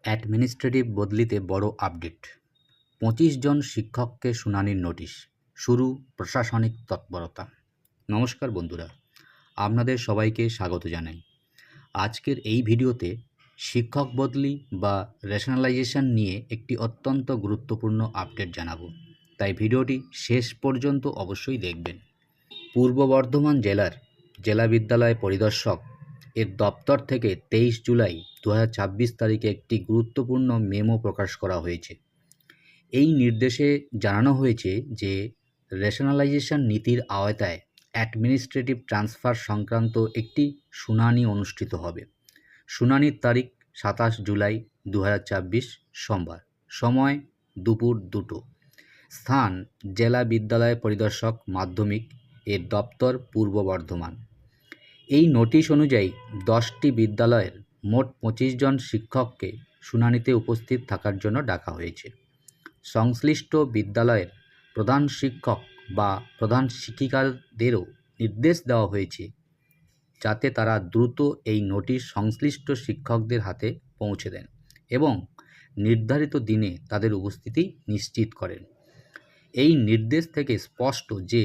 Administrative বদলিতে বড় update. ২৫ জন শিক্ষককে শুনানির নোটিশ, শুরু প্রশাসনিক তৎপরতা। নমস্কার বন্ধুরা, আপনাদের সবাইকে স্বাগত জানাই। আজকের এই ভিডিওতে শিক্ষক বদলি বা রেশনালাইজেশন নিয়ে একটি অত্যন্ত গুরুত্বপূর্ণ আপডেট জানাবো, তাই ভিডিওটি শেষ পর্যন্ত অবশ্যই দেখবেন। পূর্ব বর্ধমান জেলার জেলা বিদ্যালয় পরিদর্শক এর দপ্তর থেকে ২৩ জুলাই ২০২৬ তারিখে একটি গুরুত্বপূর্ণ মেমো প্রকাশ করা হয়েছে। এই নির্দেশে জানানো হয়েছে যে রেশনালাইজেশন নীতির আওতায় অ্যাডমিনিস্ট্রেটিভ ট্রান্সফার সংক্রান্ত একটি শুনানি অনুষ্ঠিত হবে। শুনানির তারিখ ২৭ জুলাই ২০২৪ সোমবার, সময় দুপুর ২টো, স্থান জেলা বিদ্যালয় পরিদর্শক মাধ্যমিক এর দপ্তর পূর্ব বর্ধমান। এই নোটিশ অনুযায়ী 10টি বিদ্যালয়ের মোট ২৫ জন শিক্ষককে শুনানিতে উপস্থিত থাকার জন্য ডাকা হয়েছে। সংশ্লিষ্ট বিদ্যালয়ের প্রধান শিক্ষক বা প্রধান শিক্ষিকাদেরও নির্দেশ দেওয়া হয়েছে যাতে তারা দ্রুত এই নোটিশ সংশ্লিষ্ট শিক্ষকদের হাতে পৌঁছে দেন এবং নির্ধারিত দিনে তাদের উপস্থিতি নিশ্চিত করেন। এই নির্দেশ থেকে স্পষ্ট যে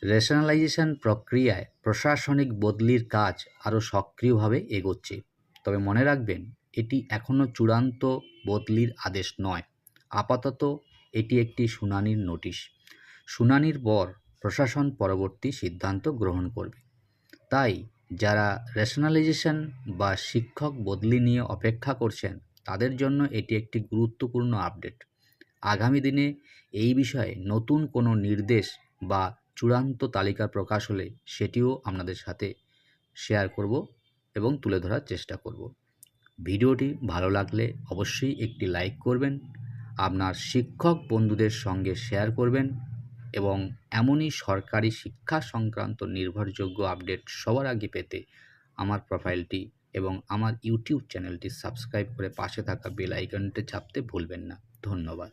রেশনালাইজেশন প্রক্রিয়ায় প্রশাসনিক বদলির কাজ আরও সক্রিয়ভাবে এগোচ্ছে। তবে মনে রাখবেন, এটি এখনও চূড়ান্ত বদলির আদেশ নয়। আপাতত এটি একটি শুনানির নোটিশ। শুনানির পর প্রশাসন পরবর্তী সিদ্ধান্ত গ্রহণ করবে। তাই যারা রেশনালাইজেশন বা শিক্ষক বদলি নিয়ে অপেক্ষা করছেন, তাদের জন্য এটি একটি গুরুত্বপূর্ণ আপডেট। আগামী দিনে এই বিষয়ে নতুন কোনো নির্দেশ বা চূড়ান্ত তালিকা প্রকাশ হলে সেটিও আপনাদের সাথে শেয়ার করব এবং তুলে ধরার চেষ্টা করব। ভিডিওটি ভালো লাগলে অবশ্যই একটি লাইক করবেন, আপনার শিক্ষক বন্ধুদের সঙ্গে শেয়ার করবেন এবং এমনই সরকারি শিক্ষা সংক্রান্ত নির্ভরযোগ্য আপডেট সবার আগে পেতে আমার প্রোফাইলটি এবং আমার ইউটিউব চ্যানেলটি সাবস্ক্রাইব করে পাশে থাকা বেল আইকনটি চাপতে ভুলবেন না। ধন্যবাদ।